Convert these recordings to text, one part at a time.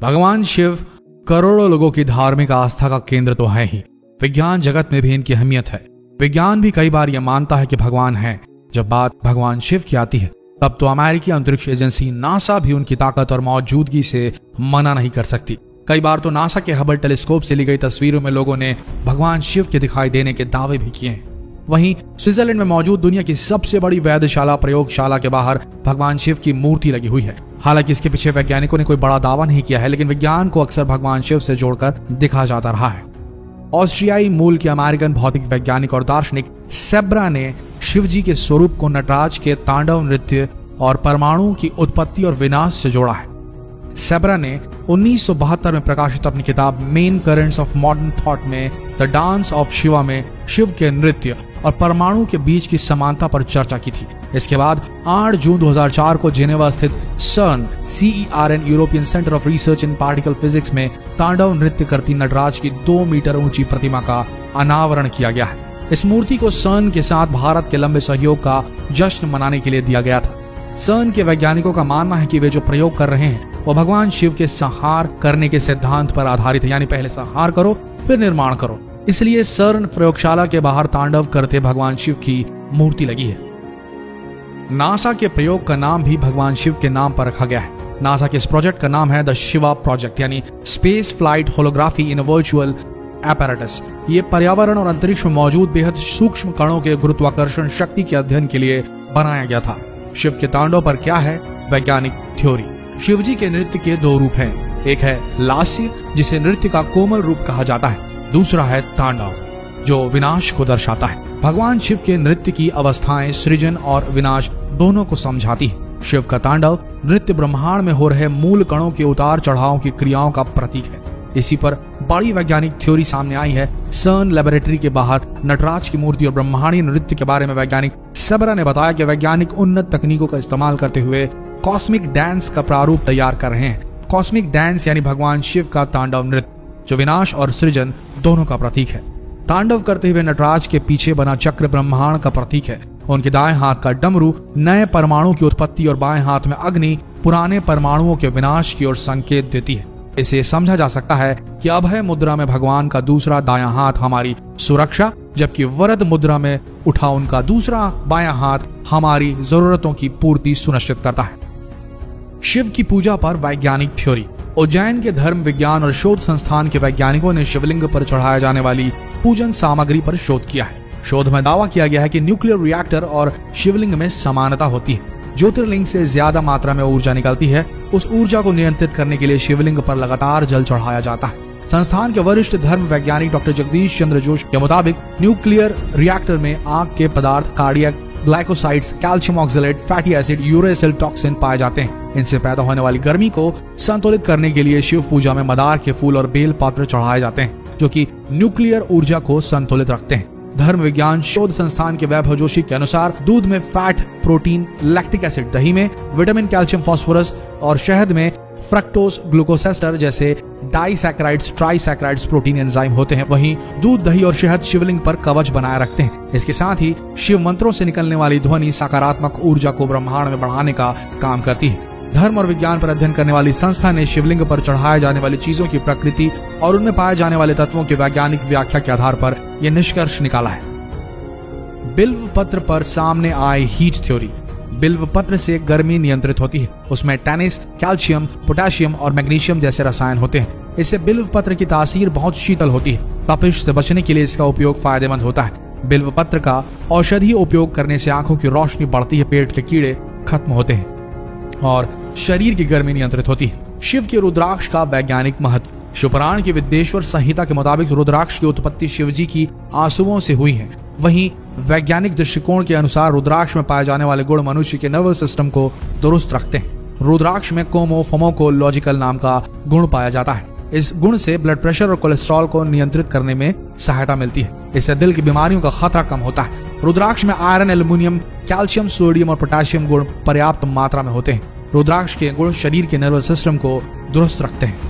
भगवान शिव करोड़ों लोगों की धार्मिक आस्था का केंद्र तो है ही, विज्ञान जगत में भी इनकी अहमियत है। विज्ञान भी कई बार यह मानता है कि भगवान है। जब बात भगवान शिव की आती है तब तो अमेरिकी अंतरिक्ष एजेंसी नासा भी उनकी ताकत और मौजूदगी से मना नहीं कर सकती। कई बार तो नासा के हबल टेलीस्कोप से ली गई तस्वीरों में लोगों ने भगवान शिव के दिखाई देने के दावे भी किए हैं। वहीं स्विट्जरलैंड में मौजूद दुनिया की सबसे बड़ी वैधशाला प्रयोगशाला के बाहर भगवान शिव की मूर्ति लगी हुई है। हालांकि इसके पीछे वैज्ञानिकों ने कोई बड़ा दावा नहीं किया है, लेकिन विज्ञान को अक्सर भगवान शिव से जोड़कर दिखा जाता रहा है। ऑस्ट्रियाई मूल के अमेरिकन भौतिक वैज्ञानिक और दार्शनिक सेब्रा ने शिव जी के स्वरूप को नटराज के तांडव नृत्य और परमाणु की उत्पत्ति और विनाश से जोड़ा है। सेब्रा ने 1972 में प्रकाशित अपनी किताब main currents of modern thought में द डांस ऑफ शिवा में शिव के नृत्य और परमाणु के बीच की समानता पर चर्चा की थी। इसके बाद 8 जून 2004 को जेनेवा स्थित CERN European centre of research in particle physics में तांडव नृत्य करती नटराज की 2 मीटर ऊंची प्रतिमा का अनावरण किया गया है। इस मूर्ति को CERN के साथ भारत के लंबे सहयोग का जश्न मनाने के लिए दिया गया था। CERN के वैज्ञानिकों का मानना है कि वे जो प्रयोग कर रहे हैं वो भगवान शिव के संहार करने के सिद्धांत पर आधारित है, यानी पहले संहार करो फिर निर्माण करो। इसलिए CERN प्रयोगशाला के बाहर तांडव करते भगवान शिव की मूर्ति लगी है। नासा के प्रयोग का नाम भी भगवान शिव के नाम पर रखा गया है। नासा के इस प्रोजेक्ट का नाम है द शिवा प्रोजेक्ट, यानी स्पेस फ्लाइट होलोग्राफी इन वर्चुअल एपैरेटस। ये पर्यावरण और अंतरिक्ष में मौजूद बेहद सूक्ष्म कणों के गुरुत्वाकर्षण शक्ति के अध्ययन के लिए बनाया गया था। शिव के तांडव पर क्या है वैज्ञानिक थ्योरी। शिव जी के नृत्य के 2 रूप हैं। एक है लास्य, जिसे नृत्य का कोमल रूप कहा जाता है। दूसरा है तांडव, जो विनाश को दर्शाता है। भगवान शिव के नृत्य की अवस्थाएं सृजन और विनाश दोनों को समझाती है। शिव का तांडव नृत्य ब्रह्मांड में हो रहे मूल कणों के उतार चढ़ाव की क्रियाओं का प्रतीक है। इसी पर बड़ी वैज्ञानिक थ्योरी सामने आई है। CERN लेबोरेटरी के बाहर नटराज की मूर्ति और ब्रह्मांडीय नृत्य के बारे में वैज्ञानिक सेब्रा ने बताया कि वैज्ञानिक उन्नत तकनीकों का इस्तेमाल करते हुए कॉस्मिक डांस का प्रारूप तैयार कर रहे हैं। कॉस्मिक डांस यानी भगवान शिव का तांडव नृत्य, जो विनाश और सृजन दोनों का प्रतीक है। तांडव करते हुए नटराज के पीछे बना चक्र ब्रह्मांड का प्रतीक है। उनके दाएं हाथ का डमरू नए परमाणु की उत्पत्ति और बाएं हाथ में अग्नि पुराने परमाणुओं के विनाश की ओर संकेत देती है। इसे समझा जा सकता है कि अभय मुद्रा में भगवान का दूसरा दायां हाथ हमारी सुरक्षा, जबकि वरद मुद्रा में उठा उनका दूसरा बायां हाथ हमारी जरूरतों की पूर्ति सुनिश्चित करता है। शिव की पूजा पर वैज्ञानिक थ्योरी। उज्जैन के धर्म विज्ञान और शोध संस्थान के वैज्ञानिकों ने शिवलिंग पर चढ़ाया जाने वाली पूजन सामग्री पर शोध किया है। शोध में दावा किया गया है कि न्यूक्लियर रिएक्टर और शिवलिंग में समानता होती है। ज्योतिर्लिंग से ज्यादा मात्रा में ऊर्जा निकलती है। उस ऊर्जा को नियंत्रित करने के लिए शिवलिंग पर लगातार जल चढ़ाया जाता है। संस्थान के वरिष्ठ धर्म वैज्ञानिक डॉक्टर जगदीश चंद्र जोशी के मुताबिक न्यूक्लियर रिएक्टर में आग के पदार्थ cardiac glycosides, calcium oxalate, fatty acid, uracil toxin पाए जाते हैं। इनसे पैदा होने वाली गर्मी को संतुलित करने के लिए शिव पूजा में मदार के फूल और बेल पत्र चढ़ाए जाते हैं, जो कि न्यूक्लियर ऊर्जा को संतुलित रखते हैं। धर्म विज्ञान शोध संस्थान के वैभव जोशी के अनुसार दूध में फैट, प्रोटीन, लैक्टिक एसिड, दही में विटामिन, कैल्शियम, फास्फोरस और शहद में फ्रक्टोज, ग्लूकोसेस्टर जैसे डाइसैकेराइड्स, ट्राइसैकेराइड्स प्रोटीन एंजाइम होते हैं। वहीं दूध, दही और शहद शिवलिंग पर कवच बनाए रखते हैं। इसके साथ ही शिव मंत्रों से निकलने वाली ध्वनि सकारात्मक ऊर्जा को ब्रह्मांड में बढ़ाने का काम करती है। धर्म और विज्ञान पर अध्ययन करने वाली संस्था ने शिवलिंग पर चढ़ाए जाने वाली चीजों की प्रकृति और उनमें पाए जाने वाले तत्वों की वैज्ञानिक व्याख्या के आधार पर यह निष्कर्ष निकाला है। बिल्व पत्र पर सामने आए हीट थ्योरी। बिल्व पत्र से गर्मी नियंत्रित होती है। उसमें टैनिस, कैल्शियम, पोटेशियम और मैग्नीशियम जैसे रसायन होते हैं। इससे बिल्व पत्र की तासीर बहुत शीतल होती है। तपिश से बचने के लिए इसका उपयोग फायदेमंद होता है। बिल्व पत्र का औषधीय उपयोग करने से आंखों की रोशनी बढ़ती है, पेट के कीड़े खत्म होते हैं और शरीर की गर्मी नियंत्रित होती है। शिव के रुद्राक्ष का वैज्ञानिक महत्व। शिवपुराण की विद्येश्वर संहिता के मुताबिक रुद्राक्ष की उत्पत्ति शिवजी की आंसुओं से हुई है। वहीं वैज्ञानिक दृष्टिकोण के अनुसार रुद्राक्ष में पाए जाने वाले गुण मनुष्य के नर्वस सिस्टम को दुरुस्त रखते हैं। रुद्राक्ष में कोमोफोमोकोलॉजिकल नाम का गुण पाया जाता है। इस गुण से ब्लड प्रेशर और कोलेस्ट्रॉल को नियंत्रित करने में सहायता मिलती है। इससे दिल की बीमारियों का खतरा कम होता है। रुद्राक्ष में आयरन, एल्युमिनियम, कैल्शियम, सोडियम और पोटेशियम गुण पर्याप्त मात्रा में होते हैं। रुद्राक्ष के गुण शरीर के नर्वस सिस्टम को दुरुस्त रखते हैं।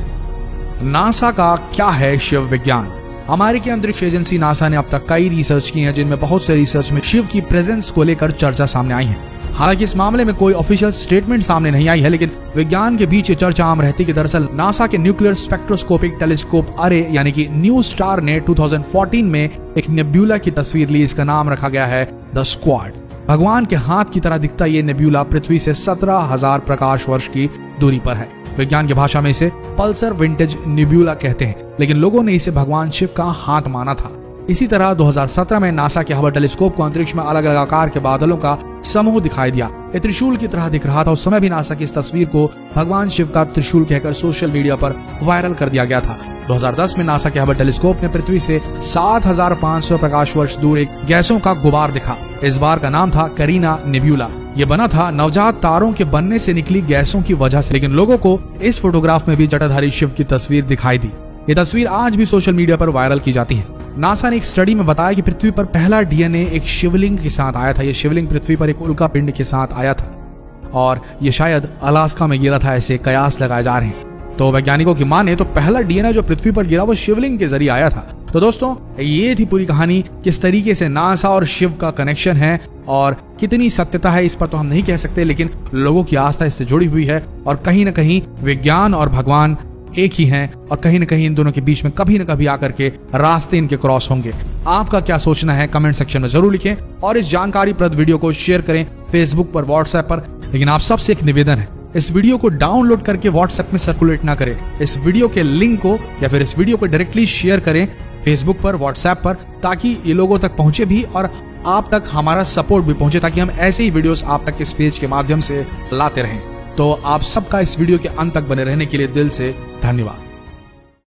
नासा का क्या है शिव विज्ञान। अमेरिकी अंतरिक्ष एजेंसी नासा ने अब तक कई रिसर्च की है, जिनमें बहुत से रिसर्च में शिव की प्रेजेंस को लेकर चर्चा सामने आई है। हालांकि इस मामले में कोई ऑफिशियल स्टेटमेंट सामने नहीं आई है, लेकिन विज्ञान के बीच ये चर्चा आम रहती कि दरअसल नासा के न्यूक्लियर स्पेक्ट्रोस्कोपिक टेलीस्कोप अरे यानी कि न्यू स्टार ने 2014 में एक नेब्यूला की तस्वीर ली। इसका नाम रखा गया है द स्क्वाड। भगवान के हाथ की तरह दिखता ये नेब्यूला पृथ्वी से 17,000 प्रकाश वर्ष की दूरी पर है। विज्ञान की भाषा में इसे पल्सर विंटेज नेब्यूला कहते हैं, लेकिन लोगों ने इसे भगवान शिव का हाथ माना था। इसी तरह 2017 में नासा के हबल टेलीस्कोप को अंतरिक्ष में अलग अलग आकार के बादलों का समूह दिखाई दिया। ये त्रिशूल की तरह दिख रहा था। उस समय भी नासा की इस तस्वीर को भगवान शिव का त्रिशूल कहकर सोशल मीडिया पर वायरल कर दिया गया था। 2010 में नासा के हबल टेलीस्कोप ने पृथ्वी से 7,500 प्रकाश वर्ष दूर एक गैसों का गुबार दिखा। इस बार का नाम था करीना नेब्यूला। ये बना था नवजात तारों के बनने से निकली गैसों की वजह से, लेकिन लोगों को इस फोटोग्राफ में भी जटाधारी शिव की तस्वीर दिखाई दी। ये तस्वीर आज भी सोशल मीडिया पर वायरल की जाती है। नासा ने एक स्टडी में बताया कि पृथ्वी पर पहला डीएनए एक शिवलिंग के साथ आया था। यह शिवलिंग पृथ्वी पर एक उल्का पिंड के साथ आया था और ये शायद अलास्का में गिरा था, ऐसे कयास लगाए जा रहे हैं। तो वैज्ञानिकों की माने तो पहला डीएनए जो पृथ्वी पर गिरा वो शिवलिंग के जरिए आया था। तो दोस्तों, ये थी पूरी कहानी। किस तरीके से नासा और शिव का कनेक्शन है और कितनी सत्यता है इस पर तो हम नहीं कह सकते, लेकिन लोगों की आस्था इससे जुड़ी हुई है और कहीं ना कहीं विज्ञान और भगवान एक ही हैं और कहीं ना कहीं इन दोनों के बीच में कभी न कभी आकर के रास्ते इनके क्रॉस होंगे। आपका क्या सोचना है कमेंट सेक्शन में जरूर लिखें और इस जानकारीप्रद वीडियो को शेयर करें फेसबुक पर, व्हाट्सएप पर। लेकिन आप सबसे एक निवेदन है, इस वीडियो को डाउनलोड करके व्हाट्सएप में सर्कुलेट ना करें। इस वीडियो के लिंक को या फिर इस वीडियो को डायरेक्टली शेयर करें फेसबुक पर, व्हाट्सएप पर, ताकि ये लोगों तक पहुंचे भी और आप तक हमारा सपोर्ट भी पहुंचे, ताकि हम ऐसे ही वीडियोस आप तक इस पेज के माध्यम से लाते रहें। तो आप सबका इस वीडियो के अंत तक बने रहने के लिए दिल से धन्यवाद।